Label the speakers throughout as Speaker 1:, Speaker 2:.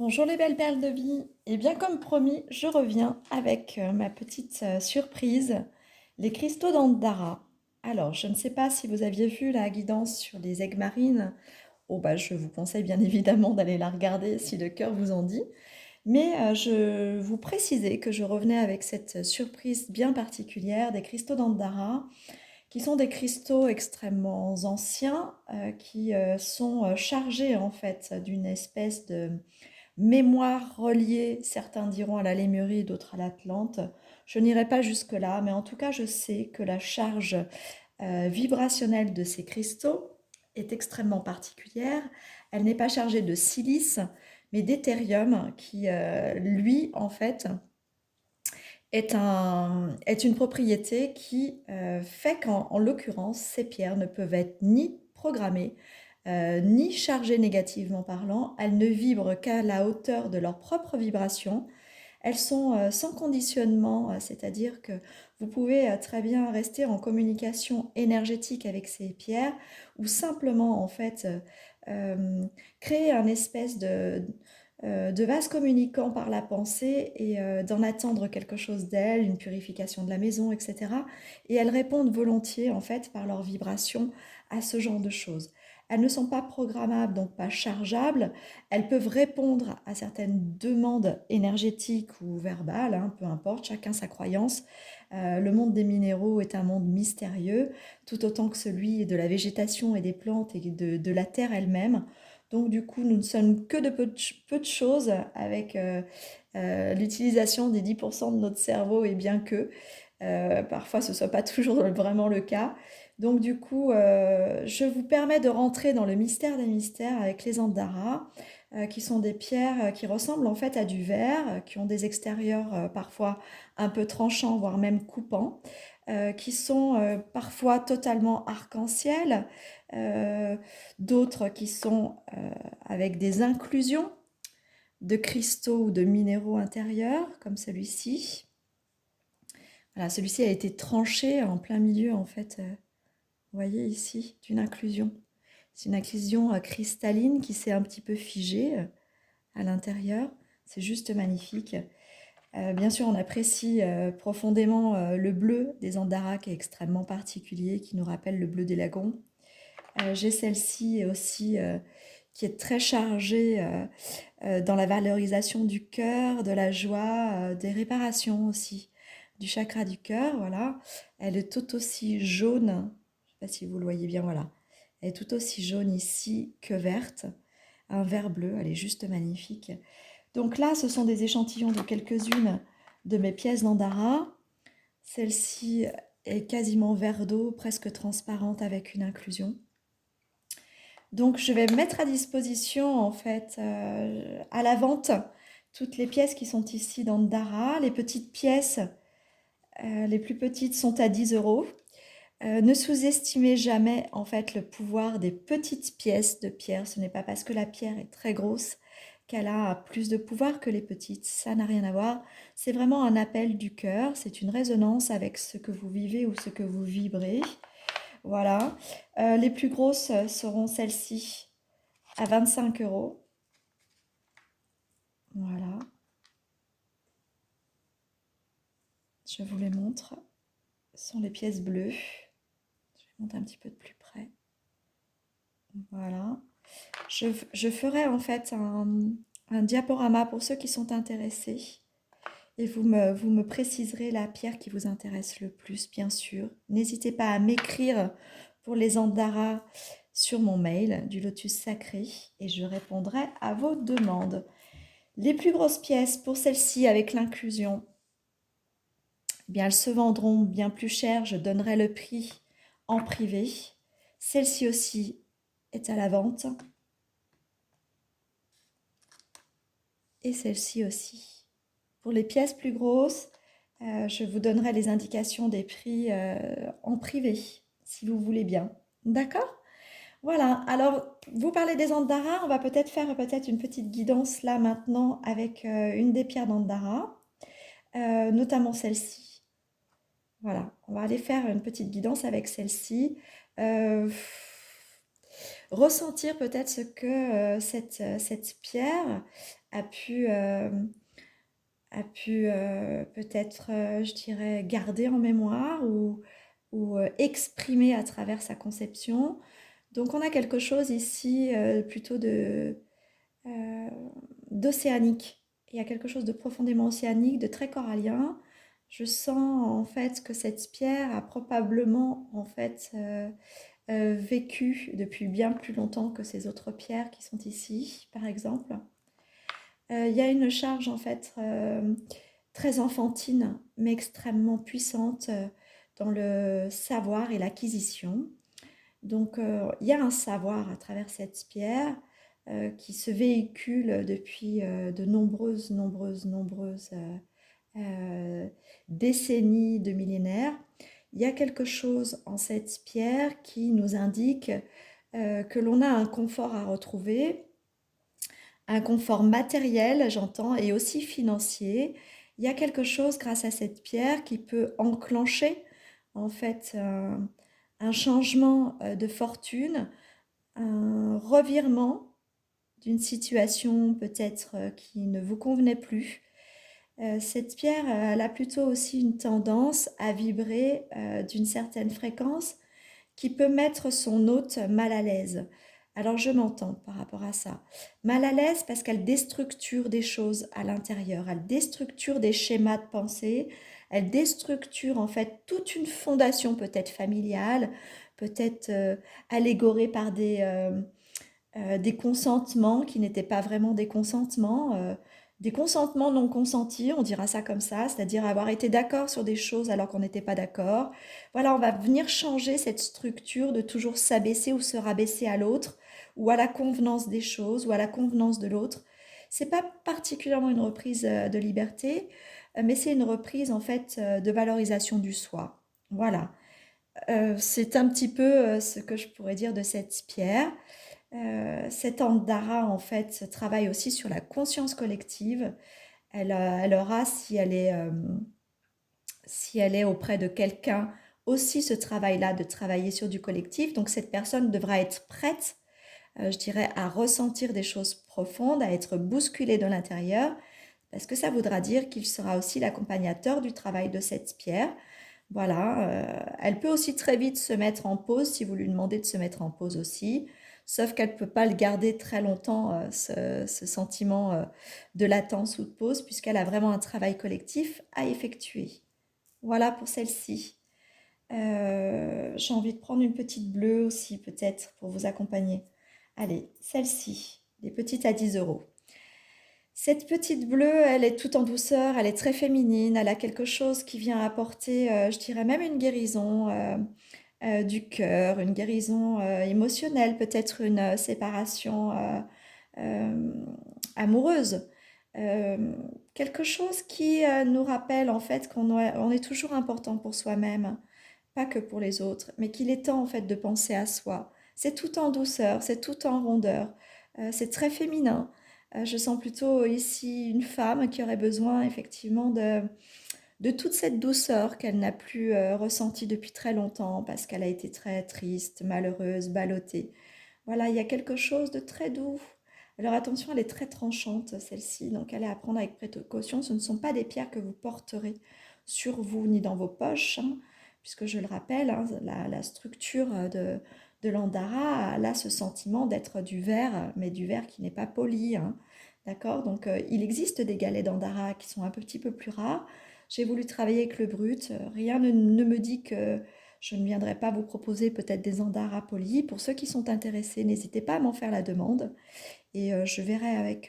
Speaker 1: Bonjour les belles perles de vie. Et bien comme promis, je reviens avec ma petite surprise, les cristaux d'Andara. Alors, je ne sais pas si vous aviez vu la guidance sur les aigues marines. Oh bah, je vous conseille bien évidemment d'aller la regarder si le cœur vous en dit. Mais je vous précisais que je revenais avec cette surprise bien particulière des cristaux d'Andara, qui sont des cristaux extrêmement anciens, qui sont chargés en fait d'une espèce de mémoire reliée, certains diront à la Lémurie, d'autres à l'Atlante. Je n'irai pas jusque-là, mais en tout cas, je sais que la charge vibrationnelle de ces cristaux est extrêmement particulière. Elle n'est pas chargée de silice, mais d'éthérium, qui, lui, en fait, est une propriété qui fait qu'en l'occurrence, ces pierres ne peuvent être ni programmées, ni chargées négativement parlant. Elles ne vibrent qu'à la hauteur de leur propre vibration. Elles sont sans conditionnement, c'est-à-dire que vous pouvez très bien rester en communication énergétique avec ces pierres ou simplement en fait créer un espèce de vase communicant par la pensée et d'en attendre quelque chose d'elles, une purification de la maison, etc. Et elles répondent volontiers en fait par leur vibration à ce genre de choses. Elles ne sont pas programmables, donc pas chargeables. Elles peuvent répondre à certaines demandes énergétiques ou verbales, hein, peu importe, chacun sa croyance. Le monde des minéraux est un monde mystérieux, tout autant que celui de la végétation et des plantes et de la terre elle-même. Donc du coup, nous ne sommes que de peu de choses avec l'utilisation des 10% de notre cerveau et bien que parfois ce ne soit pas toujours vraiment le cas. Donc du coup, je vous permets de rentrer dans le mystère des mystères avec les Andara, qui sont des pierres qui ressemblent en fait à du verre, qui ont des extérieurs parfois un peu tranchants, voire même coupants, qui sont parfois totalement arc-en-ciel, euh, d'autres qui sont avec des inclusions de cristaux ou de minéraux intérieurs, comme celui-ci. Voilà, celui-ci a été tranché en plein milieu, en fait, vous voyez ici, d'une inclusion. C'est une inclusion cristalline qui s'est un petit peu figée à l'intérieur. C'est juste magnifique. Bien sûr, on apprécie profondément le bleu des Andara qui est extrêmement particulier, qui nous rappelle le bleu des lagons. J'ai celle-ci aussi qui est très chargée dans la valorisation du cœur, de la joie, des réparations aussi, du chakra du cœur, voilà. Elle est tout aussi jaune, je ne sais pas si vous le voyez bien, voilà. Elle est tout aussi jaune ici que verte, un vert bleu, elle est juste magnifique. Donc là, ce sont des échantillons de quelques-unes de mes pièces d'Andara. Celle-ci est quasiment vert d'eau, presque transparente avec une inclusion. Donc, je vais mettre à disposition, en fait, à la vente, toutes les pièces qui sont ici dans Dara. Les petites pièces, les plus petites sont à 10 euros. Ne sous-estimez jamais, en fait, le pouvoir des petites pièces de pierre. Ce n'est pas parce que la pierre est très grosse qu'elle a plus de pouvoir que les petites. Ça n'a rien à voir. C'est vraiment un appel du cœur. C'est une résonance avec ce que vous vivez ou ce que vous vibrez. Voilà. Les plus grosses seront celles-ci à 25 euros. Voilà, je vous les montre. Ce sont les pièces bleues. Je vais monter un petit peu de plus près. Voilà. Je ferai en fait un diaporama pour ceux qui sont intéressés. Et vous me préciserez la pierre qui vous intéresse le plus, bien sûr. N'hésitez pas à m'écrire pour les Andaras sur mon mail du Lotus Sacré et je répondrai à vos demandes. Les plus grosses pièces pour celle-ci avec l'inclusion, eh bien, elles se vendront bien plus cher. Je donnerai le prix en privé. Celle-ci aussi est à la vente. Et celle-ci aussi. Pour les pièces plus grosses, je vous donnerai les indications des prix en privé, si vous voulez bien. D'accord? Voilà. Alors, vous parlez des Andara. On va peut-être faire peut-être une petite guidance là maintenant avec une des pierres d'Andara, notamment celle-ci. Voilà, on va aller faire une petite guidance avec celle-ci. Euh, ressentir peut-être ce que cette pierre a pu peut-être, je dirais, garder en mémoire ou exprimer à travers sa conception. Donc on a quelque chose ici plutôt euh, d'océanique. Il y a quelque chose de profondément océanique, de très corallien. Je sens en fait que cette pierre a probablement en fait vécu depuis bien plus longtemps que ces autres pierres qui sont ici, par exemple. Il y a une charge en fait très enfantine, mais extrêmement puissante dans le savoir et l'acquisition. Donc, il y a un savoir à travers cette pierre qui se véhicule depuis de nombreuses décennies de millénaires. Il y a quelque chose en cette pierre qui nous indique que l'on a un confort à retrouver, un confort matériel, j'entends, et aussi financier. Il y a quelque chose grâce à cette pierre qui peut enclencher en fait un changement de fortune, un revirement d'une situation peut-être qui ne vous convenait plus. Cette pierre, elle a plutôt aussi une tendance à vibrer d'une certaine fréquence qui peut mettre son hôte mal à l'aise. Alors je m'entends par rapport à ça. Mal à l'aise parce qu'elle déstructure des choses à l'intérieur, elle déstructure des schémas de pensée, elle déstructure en fait toute une fondation peut-être familiale, peut-être allégorée par des consentements qui n'étaient pas vraiment des consentements non consentis, on dira ça comme ça, c'est-à-dire avoir été d'accord sur des choses alors qu'on n'était pas d'accord. Voilà, on va venir changer cette structure de toujours s'abaisser ou se rabaisser à l'autre, ou à la convenance des choses, ou à la convenance de l'autre. C'est pas particulièrement une reprise de liberté, mais c'est une reprise en fait de valorisation du soi. Voilà. C'est un petit peu ce que je pourrais dire de cette pierre. Cette Andara, en fait, travaille aussi sur la conscience collective. Elle aura, si elle est auprès de quelqu'un, aussi ce travail-là de travailler sur du collectif. Donc cette personne devra être prête, je dirais, à ressentir des choses profondes, à être bousculée de l'intérieur, parce que ça voudra dire qu'il sera aussi l'accompagnateur du travail de cette pierre. Voilà, elle peut aussi très vite se mettre en pause si vous lui demandez de se mettre en pause aussi, sauf qu'elle ne peut pas le garder très longtemps, ce sentiment de latence ou de pause, puisqu'elle a vraiment un travail collectif à effectuer. Voilà pour celle-ci. J'ai envie de prendre une petite bleue aussi, peut-être, pour vous accompagner. Allez, celle-ci, les petites à 10 euros. Cette petite bleue, elle est toute en douceur, elle est très féminine, elle a quelque chose qui vient apporter, je dirais même une guérison du cœur, une guérison émotionnelle, peut-être une séparation euh, amoureuse. Euh, Quelque chose qui nous rappelle en fait on est toujours important pour soi-même, pas que pour les autres, mais qu'il est temps en fait de penser à soi. C'est tout en douceur, c'est tout en rondeur, c'est très féminin. Je sens plutôt ici une femme qui aurait besoin effectivement de toute cette douceur qu'elle n'a plus ressentie depuis très longtemps parce qu'elle a été très triste, malheureuse, ballottée. Voilà, il y a quelque chose de très doux. Alors attention, elle est très tranchante celle-ci, donc elle est à prendre avec précaution. Ce ne sont pas des pierres que vous porterez sur vous ni dans vos poches, hein, puisque je le rappelle, hein, la structure de l'Andara a ce sentiment d'être du verre, mais du verre qui n'est pas poli, hein. D'accord? Donc il existe des galets d'Andara qui sont un petit peu plus rares. J'ai voulu travailler avec le brut. Rien ne me dit que je ne viendrai pas vous proposer peut-être des Andara polis. Pour ceux qui sont intéressés, n'hésitez pas à m'en faire la demande et je verrai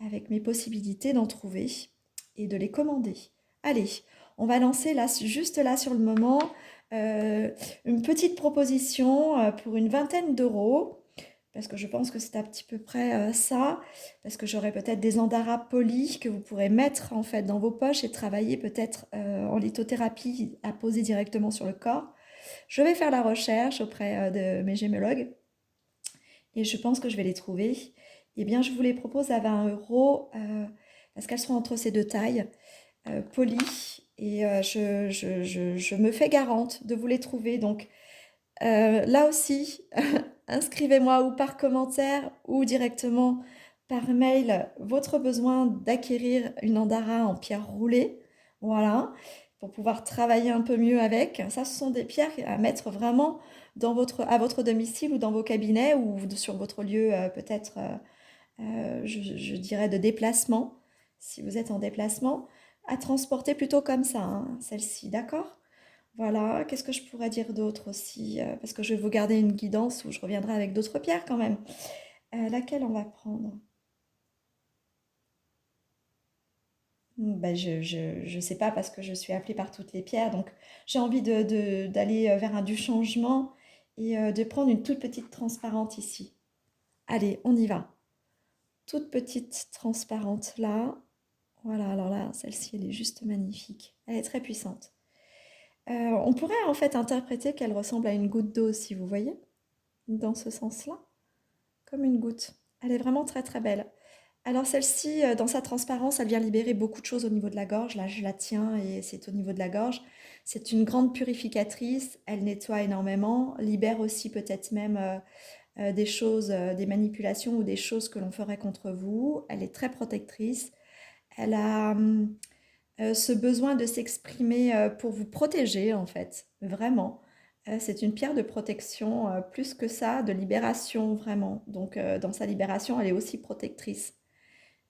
Speaker 1: avec mes possibilités d'en trouver et de les commander. Allez, on va lancer là, juste là sur le moment, euh, une petite proposition pour une vingtaine d'euros, parce que je pense que c'est à petit peu près ça, parce que j'aurai peut-être des andaras polis que vous pourrez mettre en fait dans vos poches et travailler peut-être en lithothérapie à poser directement sur le corps. Je vais faire la recherche auprès de mes gémologues et je pense que je vais les trouver. Eh bien, je vous les propose à 20 euros parce qu'elles sont entre ces deux tailles, polies, et je me fais garante de vous les trouver. Donc, Là aussi, inscrivez-moi ou par commentaire ou directement par mail votre besoin d'acquérir une Andara en pierre roulée. Voilà, pour pouvoir travailler un peu mieux avec. Ça, ce sont des pierres à mettre vraiment à votre domicile ou dans vos cabinets ou sur votre lieu peut-être, je dirais, de déplacement, si vous êtes en déplacement, à transporter plutôt comme ça, hein, celle-ci, d'accord? Voilà, qu'est-ce que je pourrais dire d'autre aussi? Parce que je vais vous garder une guidance où je reviendrai avec d'autres pierres quand même. Laquelle on va prendre? Ben, je sais pas parce que je suis appelée par toutes les pierres, donc j'ai envie d'aller vers du changement et de prendre une toute petite transparente ici. Allez, on y va. Toute petite transparente là. Voilà, alors là, celle-ci, elle est juste magnifique. Elle est très puissante. On pourrait en fait interpréter qu'elle ressemble à une goutte d'eau, si vous voyez, dans ce sens-là. Comme une goutte. Elle est vraiment très très belle. Alors celle-ci, dans sa transparence, elle vient libérer beaucoup de choses au niveau de la gorge. Là, je la tiens et c'est au niveau de la gorge. C'est une grande purificatrice. Elle nettoie énormément, libère aussi peut-être même des choses, des manipulations ou des choses que l'on ferait contre vous. Elle est très protectrice. Elle a ce besoin de s'exprimer pour vous protéger en fait, vraiment. C'est une pierre de protection, plus que ça, de libération vraiment. Donc dans sa libération, elle est aussi protectrice.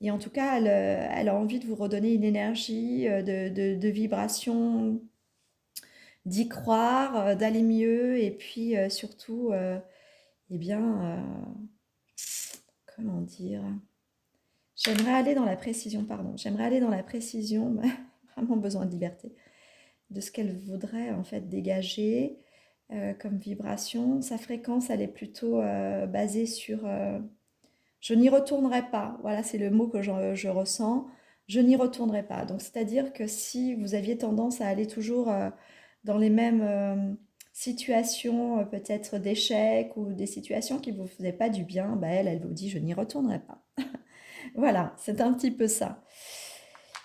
Speaker 1: Et en tout cas, elle a envie de vous redonner une énergie de vibration, d'y croire, d'aller mieux et puis surtout, eh bien, comment dire? J'aimerais aller dans la précision, pardon. J'aimerais aller dans la précision, mais vraiment besoin de liberté de ce qu'elle voudrait en fait dégager comme vibration. Sa fréquence, elle est plutôt basée sur je n'y retournerai pas. Voilà, c'est le mot que je ressens. Je n'y retournerai pas. Donc, c'est-à-dire que si vous aviez tendance à aller toujours dans les mêmes situations, peut-être d'échec ou des situations qui ne vous faisaient pas du bien, bah elle vous dit je n'y retournerai pas. Voilà, c'est un petit peu ça.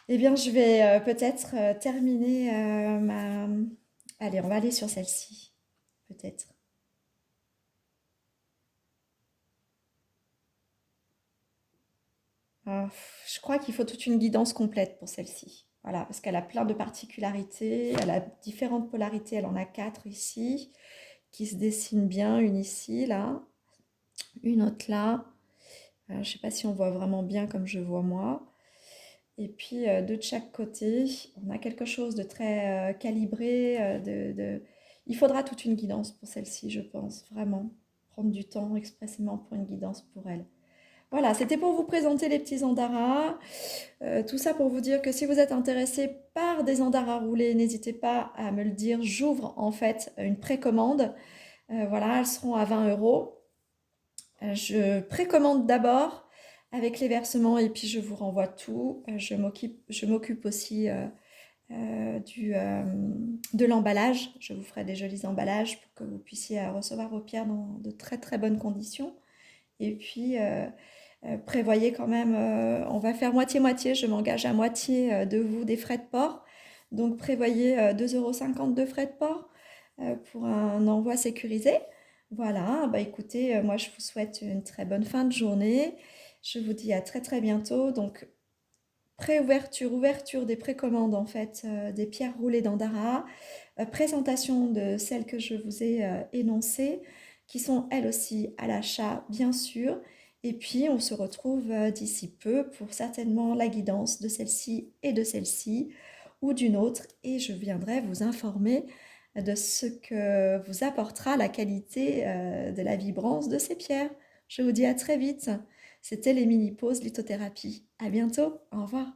Speaker 1: Eh bien, je vais peut-être terminer ma... Allez, on va aller sur celle-ci, peut-être. Je crois qu'il faut toute une guidance complète pour celle-ci. Voilà, parce qu'elle a plein de particularités, elle a différentes polarités, elle en a quatre ici, qui se dessinent bien, une ici, là, une autre là. Je ne sais pas si on voit vraiment bien comme je vois moi. Et puis de chaque côté, on a quelque chose de très calibré. Il faudra toute une guidance pour celle-ci, je pense, vraiment. Prendre du temps expressément pour une guidance pour elle. Voilà, c'était pour vous présenter les petits andaras. Tout ça pour vous dire que si vous êtes intéressé par des andaras roulés, n'hésitez pas à me le dire. J'ouvre en fait une précommande. Voilà, elles seront à 20 euros. Je précommande d'abord avec les versements et puis je vous renvoie tout. Je m'occupe aussi de l'emballage. Je vous ferai des jolis emballages pour que vous puissiez recevoir vos pierres dans de très très bonnes conditions. Et puis prévoyez quand même, on va faire moitié-moitié, je m'engage à moitié de vous des frais de port. Donc prévoyez 2,50 € de frais de port pour un envoi sécurisé. Voilà, bah écoutez, moi je vous souhaite une très bonne fin de journée. Je vous dis à très très bientôt. Donc préouverture, ouverture des précommandes en fait des pierres roulées d'Andara, présentation de celles que je vous ai énoncées, qui sont elles aussi à l'achat bien sûr. Et puis on se retrouve d'ici peu pour certainement la guidance de celle-ci et de celle-ci ou d'une autre et je viendrai vous informer de ce que vous apportera la qualité de la vibrance de ces pierres. Je vous dis à très vite. C'était les mini-pauses lithothérapie. À bientôt. Au revoir.